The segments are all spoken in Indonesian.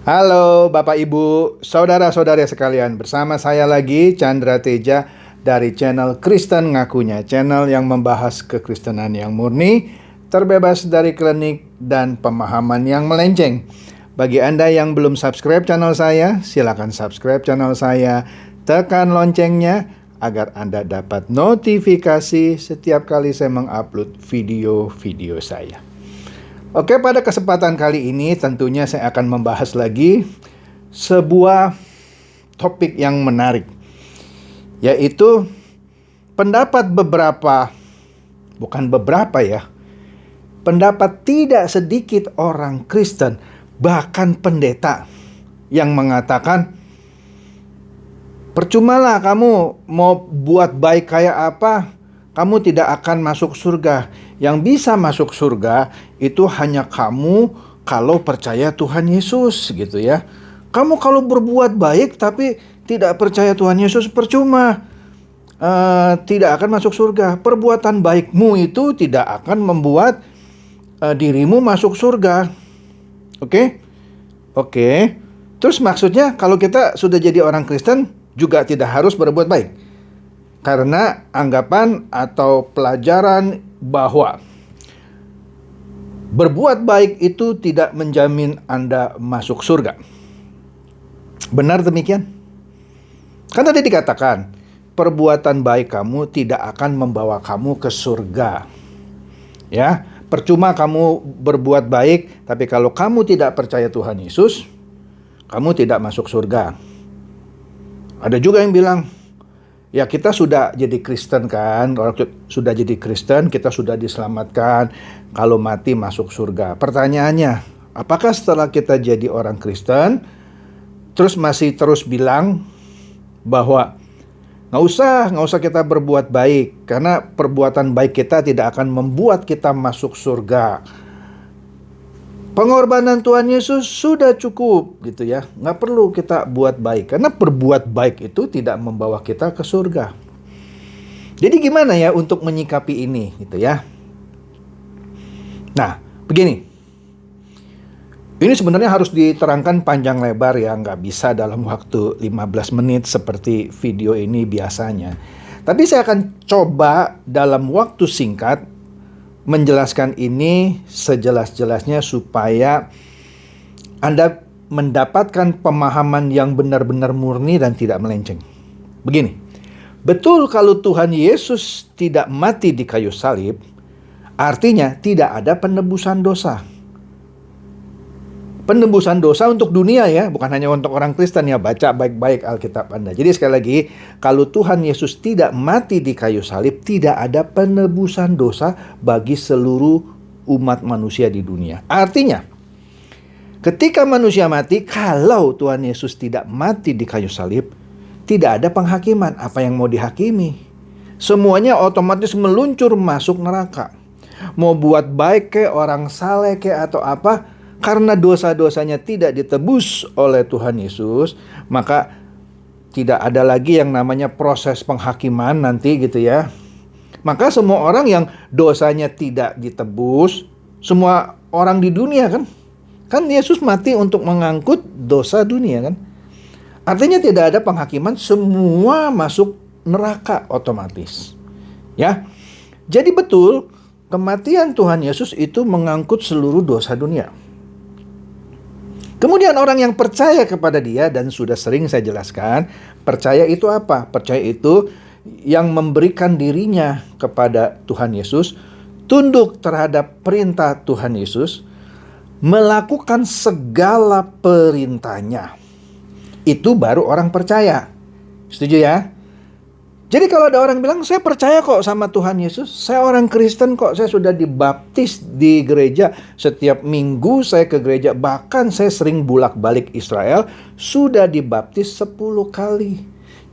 Halo Bapak Ibu, saudara-saudara sekalian. Bersama saya lagi Chandra Teja dari channel Kristen Ngakunya, channel yang membahas kekristenan yang murni, terbebas dari klinik dan pemahaman yang melenceng. Bagi Anda yang belum subscribe channel saya, silakan subscribe channel saya, tekan loncengnya agar Anda dapat notifikasi setiap kali saya mengupload video-video saya. Oke, pada kesempatan kali ini tentunya saya akan membahas lagi sebuah topik yang menarik, yaitu pendapat pendapat tidak sedikit orang Kristen, bahkan pendeta, yang mengatakan, percumalah kamu mau buat baik kayak apa, kamu tidak akan masuk surga. Yang bisa masuk surga itu hanya kamu kalau percaya Tuhan Yesus, gitu ya. Kamu kalau berbuat baik tapi tidak percaya Tuhan Yesus, percuma. Tidak akan masuk surga. Perbuatan baikmu itu tidak akan membuat dirimu masuk surga. Oke? Terus maksudnya kalau kita sudah jadi orang Kristen juga tidak harus berbuat baik. Karena anggapan atau pelajaran bahwa berbuat baik itu tidak menjamin Anda masuk surga. Benar demikian? Kan tadi dikatakan, perbuatan baik kamu tidak akan membawa kamu ke surga. Ya, percuma kamu berbuat baik, tapi kalau kamu tidak percaya Tuhan Yesus, kamu tidak masuk surga. Ada juga yang bilang, ya kita sudah jadi Kristen kan, kalau sudah jadi Kristen kita sudah diselamatkan, kalau mati masuk surga. Pertanyaannya, apakah setelah kita jadi orang Kristen, terus masih terus bilang bahwa nggak usah kita berbuat baik, karena perbuatan baik kita tidak akan membuat kita masuk surga. Pengorbanan Tuhan Yesus sudah cukup, gitu ya. Nggak perlu kita buat baik, karena berbuat baik itu tidak membawa kita ke surga. Jadi gimana ya untuk menyikapi ini, gitu ya. Nah, begini. Ini sebenarnya harus diterangkan panjang lebar ya, nggak bisa dalam waktu 15 menit seperti video ini biasanya. Tapi saya akan coba dalam waktu singkat menjelaskan ini sejelas-jelasnya supaya Anda mendapatkan pemahaman yang benar-benar murni dan tidak melenceng. Begini, betul kalau Tuhan Yesus tidak mati di kayu salib, artinya tidak ada penebusan dosa. Penebusan dosa untuk dunia ya, bukan hanya untuk orang Kristen ya. Baca baik-baik Alkitab Anda. Jadi sekali lagi, kalau Tuhan Yesus tidak mati di kayu salib, tidak ada penebusan dosa bagi seluruh umat manusia di dunia. Artinya, ketika manusia mati, kalau Tuhan Yesus tidak mati di kayu salib, tidak ada penghakiman. Apa yang mau dihakimi? Semuanya otomatis meluncur masuk neraka. Mau buat baik kayak orang saleh kayak atau apa, karena dosa-dosanya tidak ditebus oleh Tuhan Yesus, maka tidak ada lagi yang namanya proses penghakiman nanti, gitu ya. Maka semua orang yang dosanya tidak ditebus, semua orang di dunia kan Yesus mati untuk mengangkut dosa dunia kan. Artinya tidak ada penghakiman, semua masuk neraka otomatis. Ya. Jadi betul, kematian Tuhan Yesus itu mengangkut seluruh dosa dunia. Kemudian orang yang percaya kepada Dia, dan sudah sering saya jelaskan, percaya itu apa? Percaya itu yang memberikan dirinya kepada Tuhan Yesus, tunduk terhadap perintah Tuhan Yesus, melakukan segala perintahnya. Itu baru orang percaya. Setuju ya? Jadi kalau ada orang bilang, saya percaya kok sama Tuhan Yesus, saya orang Kristen kok, saya sudah dibaptis di gereja, setiap minggu saya ke gereja, bahkan saya sering bolak-balik Israel, sudah dibaptis 10 kali.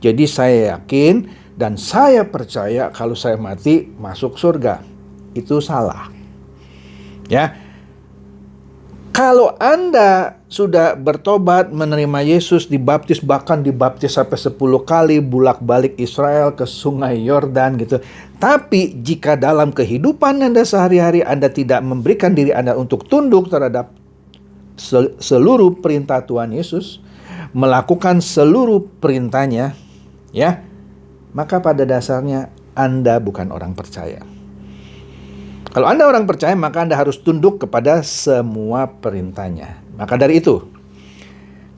Jadi saya yakin dan saya percaya kalau saya mati masuk surga. Itu salah. Ya. Kalau Anda sudah bertobat, menerima Yesus, dibaptis, bahkan dibaptis sampai 10 kali, bolak-balik Israel ke sungai Yordan gitu. Tapi jika dalam kehidupan Anda sehari-hari Anda tidak memberikan diri Anda untuk tunduk terhadap seluruh perintah Tuhan Yesus, melakukan seluruh perintahnya, ya, maka pada dasarnya Anda bukan orang percaya. Kalau Anda orang percaya, maka Anda harus tunduk kepada semua perintahnya. Maka dari itu,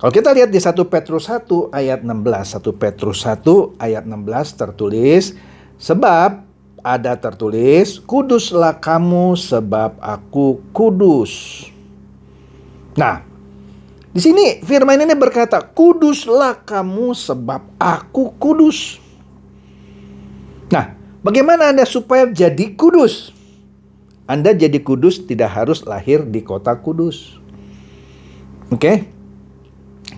kalau kita lihat di 1 Petrus 1 ayat 16, 1 Petrus 1 ayat 16 tertulis, sebab ada tertulis, kuduslah kamu sebab aku kudus. Nah, di sini firman ini berkata, kuduslah kamu sebab aku kudus. Nah, bagaimana Anda supaya jadi kudus? Anda jadi kudus tidak harus lahir di kota kudus. Oke?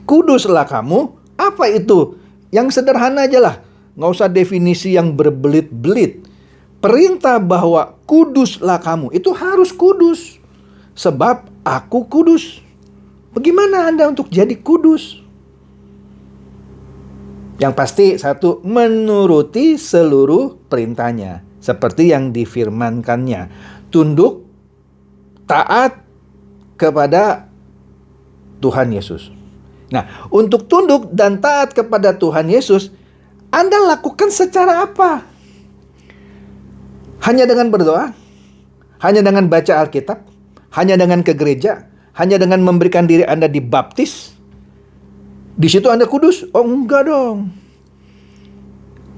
Kuduslah kamu, apa itu? Yang sederhana aja lah. Nggak usah definisi yang berbelit-belit. Perintah bahwa kuduslah kamu, itu harus kudus. Sebab aku kudus. Bagaimana Anda untuk jadi kudus? Yang pasti, satu, menuruti seluruh perintahnya. Seperti yang difirmankannya. Tunduk, taat kepada Tuhan Yesus. Nah, untuk tunduk dan taat kepada Tuhan Yesus, Anda lakukan secara apa? Hanya dengan berdoa? Hanya dengan baca Alkitab? Hanya dengan ke gereja? Hanya dengan memberikan diri Anda dibaptis? Di situ Anda kudus? Oh, enggak dong.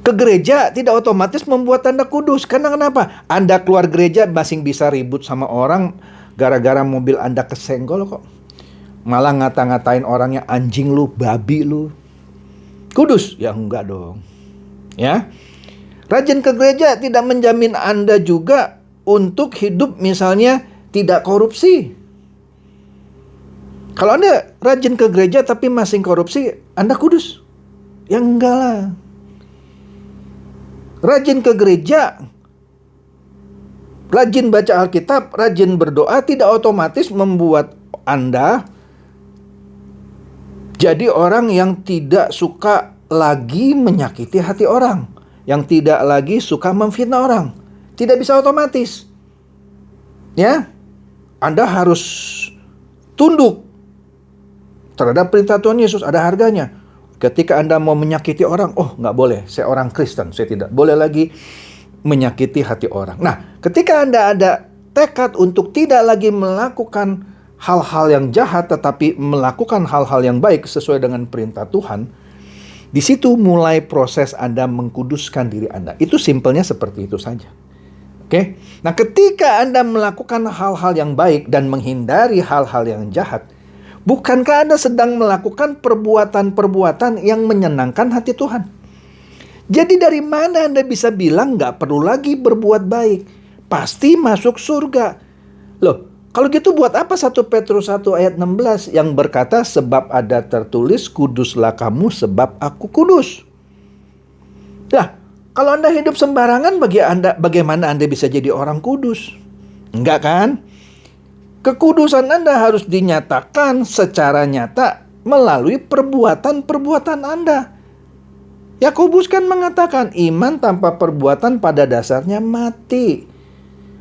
Ke gereja tidak otomatis membuat Anda kudus. Karena kenapa? Anda keluar gereja masih bisa ribut sama orang gara-gara mobil Anda kesenggol kok. Malah ngata-ngatain orangnya, anjing lu, babi lu. Kudus? Ya enggak dong. Ya. Rajin ke gereja tidak menjamin Anda juga untuk hidup misalnya tidak korupsi. Kalau Anda rajin ke gereja tapi masih korupsi, Anda kudus? Ya enggak lah. Rajin ke gereja, rajin baca Alkitab, rajin berdoa tidak otomatis membuat Anda jadi orang yang tidak suka lagi menyakiti hati orang, yang tidak lagi suka memfitnah orang. Tidak bisa otomatis. Ya, Anda harus tunduk terhadap perintah Tuhan Yesus, ada harganya. Ketika Anda mau menyakiti orang, oh nggak boleh, saya orang Kristen, saya tidak boleh lagi menyakiti hati orang. Nah, ketika Anda ada tekad untuk tidak lagi melakukan hal-hal yang jahat, tetapi melakukan hal-hal yang baik sesuai dengan perintah Tuhan, di situ mulai proses Anda mengkuduskan diri Anda. Itu simpelnya seperti itu saja. Oke? Nah, ketika Anda melakukan hal-hal yang baik dan menghindari hal-hal yang jahat, bukankah Anda sedang melakukan perbuatan-perbuatan yang menyenangkan hati Tuhan? Jadi dari mana Anda bisa bilang nggak perlu lagi berbuat baik? Pasti masuk surga. Loh, kalau gitu buat apa 1 Petrus 1 ayat 16 yang berkata, sebab ada tertulis, kuduslah kamu sebab aku kudus. Nah, kalau Anda hidup sembarangan, bagaimana Anda bisa jadi orang kudus? Enggak kan? Kekudusan Anda harus dinyatakan secara nyata melalui perbuatan-perbuatan Anda. Yakobus kan mengatakan, iman tanpa perbuatan pada dasarnya mati.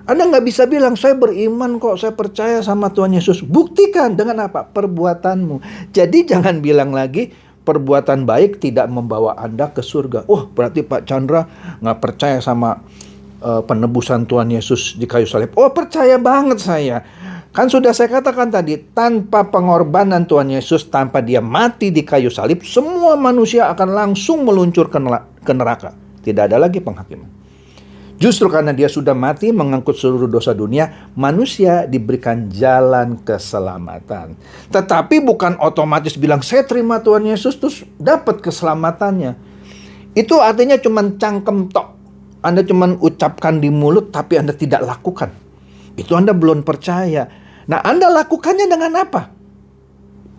Anda nggak bisa bilang, saya beriman kok, saya percaya sama Tuhan Yesus. Buktikan dengan apa? Perbuatanmu. Jadi jangan bilang lagi, perbuatan baik tidak membawa Anda ke surga. Oh, berarti Pak Chandra nggak percaya sama penebusan Tuhan Yesus di kayu salib. Oh, percaya banget saya. Kan sudah saya katakan tadi, tanpa pengorbanan Tuhan Yesus, tanpa dia mati di kayu salib, semua manusia akan langsung meluncur ke neraka. Tidak ada lagi penghakiman. Justru karena dia sudah mati mengangkut seluruh dosa dunia, manusia diberikan jalan keselamatan. Tetapi bukan otomatis bilang, saya terima Tuhan Yesus terus dapat keselamatannya. Itu artinya cuma cangkem tok. Anda cuma ucapkan di mulut tapi Anda tidak lakukan. Itu Anda belum percaya. Nah, Anda lakukannya dengan apa?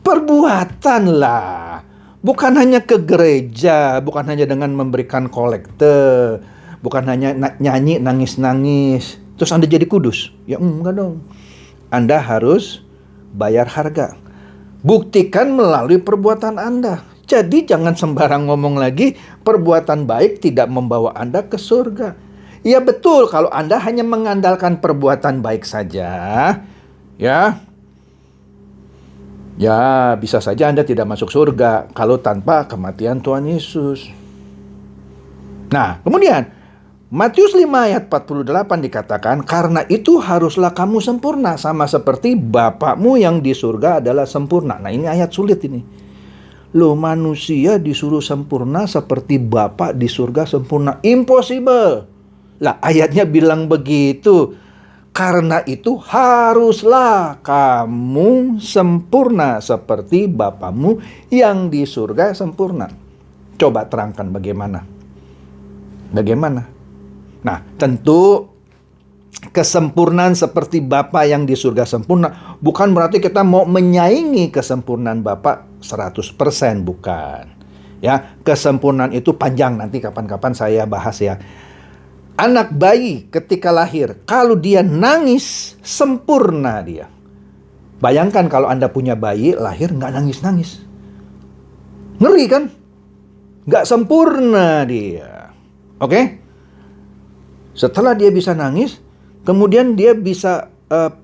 Perbuatan lah. Bukan hanya ke gereja, bukan hanya dengan memberikan kolekte, bukan hanya nyanyi, nangis-nangis, terus Anda jadi kudus. Ya enggak dong. Anda harus bayar harga. Buktikan melalui perbuatan Anda. Jadi jangan sembarang ngomong lagi, perbuatan baik tidak membawa Anda ke surga. Ya betul, kalau Anda hanya mengandalkan perbuatan baik saja, ya, Ya, bisa saja Anda tidak masuk surga kalau tanpa kematian Tuhan Yesus. Nah, kemudian Matius 5 ayat 48 dikatakan, karena itu haruslah kamu sempurna sama seperti Bapakmu yang di surga adalah sempurna. Nah, ini ayat sulit ini. Loh, manusia disuruh sempurna seperti Bapa di surga sempurna. Impossible. Lah, ayatnya bilang begitu. Karena itu haruslah kamu sempurna seperti Bapamu yang di surga sempurna. Coba terangkan bagaimana? Bagaimana? Nah, tentu kesempurnaan seperti Bapa yang di surga sempurna bukan berarti kita mau menyaingi kesempurnaan Bapa 100%, bukan. Ya, kesempurnaan itu panjang, nanti kapan-kapan saya bahas ya. Anak bayi ketika lahir, kalau dia nangis, sempurna dia. Bayangkan kalau Anda punya bayi lahir nggak nangis-nangis. Ngeri kan? Nggak sempurna dia. Oke? Setelah dia bisa nangis, kemudian dia bisa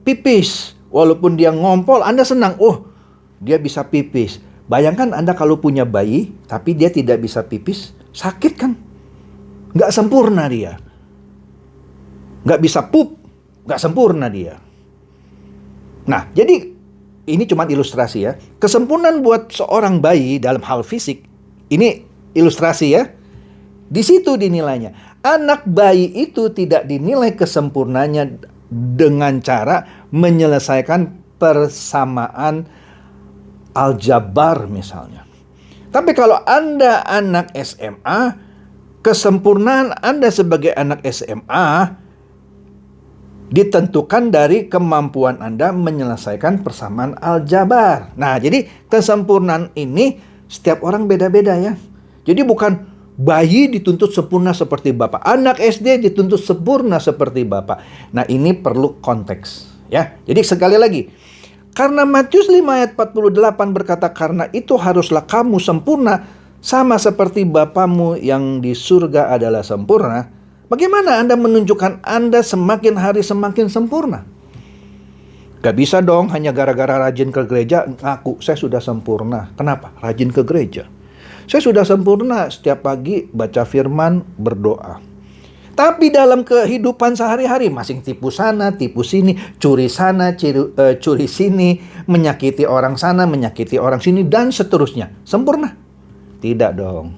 pipis. Walaupun dia ngompol, Anda senang. Oh, dia bisa pipis. Bayangkan Anda kalau punya bayi, tapi dia tidak bisa pipis, sakit kan? Nggak sempurna dia. Nggak bisa pup, nggak sempurna dia. Nah, jadi ini cuma ilustrasi ya. Kesempurnaan buat seorang bayi dalam hal fisik, ini ilustrasi ya. Di situ dinilainya. Anak bayi itu tidak dinilai kesempurnaannya dengan cara menyelesaikan persamaan aljabar misalnya. Tapi kalau Anda anak SMA, kesempurnaan Anda sebagai anak SMA ditentukan dari kemampuan Anda menyelesaikan persamaan aljabar. Nah, jadi kesempurnaan ini setiap orang beda-beda ya. Jadi bukan bayi dituntut sempurna seperti Bapak, anak SD dituntut sempurna seperti Bapak. Nah, ini perlu konteks ya. Jadi sekali lagi, karena Matius 5 ayat 48 berkata, karena itu haruslah kamu sempurna sama seperti Bapamu yang di surga adalah sempurna. Bagaimana Anda menunjukkan Anda semakin hari semakin sempurna? Gak bisa dong hanya gara-gara rajin ke gereja ngaku saya sudah sempurna. Kenapa? Rajin ke gereja. Saya sudah sempurna setiap pagi baca firman, berdoa. Tapi dalam kehidupan sehari-hari masing tipu sana, tipu sini, curi sana, curi sini, menyakiti orang sana, menyakiti orang sini, dan seterusnya. Sempurna? Tidak dong.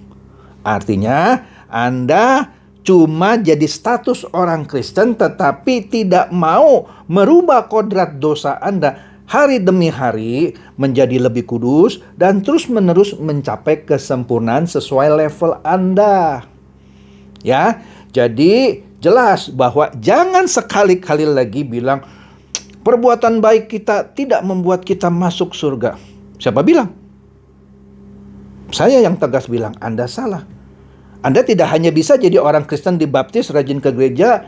Artinya Anda cuma jadi status orang Kristen tetapi tidak mau merubah kodrat dosa Anda hari demi hari menjadi lebih kudus dan terus-menerus mencapai kesempurnaan sesuai level Anda. Ya, jadi jelas bahwa jangan sekali-kali lagi bilang perbuatan baik kita tidak membuat kita masuk surga. Siapa bilang? Saya yang tegas bilang, Anda salah. Anda tidak hanya bisa jadi orang Kristen dibaptis, rajin ke gereja,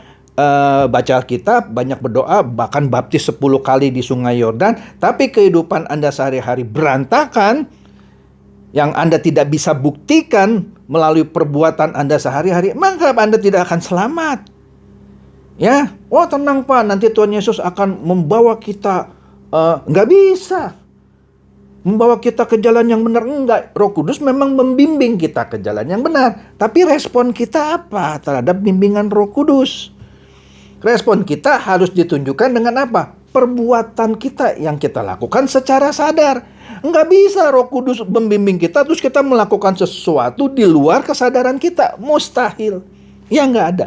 baca Alkitab, banyak berdoa, bahkan baptis 10 kali di Sungai Yordan, tapi kehidupan Anda sehari-hari berantakan, yang Anda tidak bisa buktikan melalui perbuatan Anda sehari-hari, maka Anda tidak akan selamat. Ya, oh tenang Pak, nanti Tuhan Yesus akan membawa kita, nggak bisa. Membawa kita ke jalan yang benar, enggak. Roh Kudus memang membimbing kita ke jalan yang benar. Tapi respon kita apa terhadap bimbingan Roh Kudus? Respon kita harus ditunjukkan dengan apa? Perbuatan kita yang kita lakukan secara sadar. Enggak bisa Roh Kudus membimbing kita terus kita melakukan sesuatu di luar kesadaran kita. Mustahil. Ya enggak ada.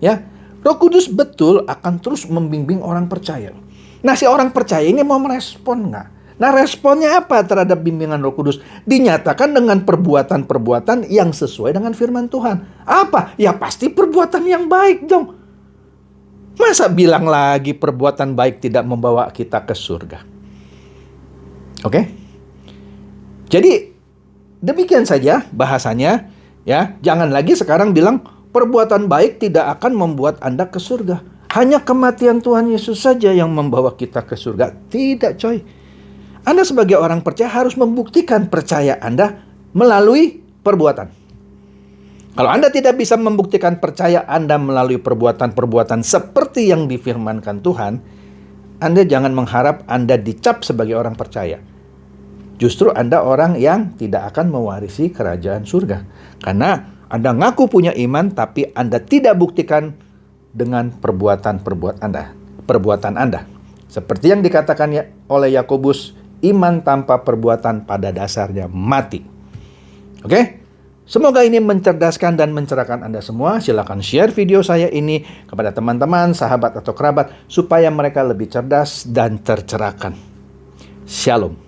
Ya, Roh Kudus betul akan terus membimbing orang percaya. Nah, si orang percaya ini mau merespon enggak? Nah, responnya apa terhadap bimbingan Roh Kudus? Dinyatakan dengan perbuatan-perbuatan yang sesuai dengan firman Tuhan. Apa? Ya pasti perbuatan yang baik dong. Masa bilang lagi perbuatan baik tidak membawa kita ke surga? Oke? Jadi, demikian saja bahasanya. Ya, jangan lagi sekarang bilang perbuatan baik tidak akan membuat Anda ke surga. Hanya kematian Tuhan Yesus saja yang membawa kita ke surga. Tidak, coy. Anda sebagai orang percaya harus membuktikan percaya Anda melalui perbuatan. Kalau Anda tidak bisa membuktikan percaya Anda melalui perbuatan-perbuatan seperti yang difirmankan Tuhan, Anda jangan mengharap Anda dicap sebagai orang percaya. justru Anda orang yang tidak akan mewarisi kerajaan surga. Karena Anda ngaku punya iman, tapi Anda tidak buktikan dengan perbuatan Anda. Seperti yang dikatakan oleh Yakobus, iman tanpa perbuatan pada dasarnya mati. Oke? Semoga ini mencerdaskan dan mencerahkan Anda semua. Silakan share video saya ini kepada teman-teman, sahabat atau kerabat supaya mereka lebih cerdas dan tercerahkan. Shalom.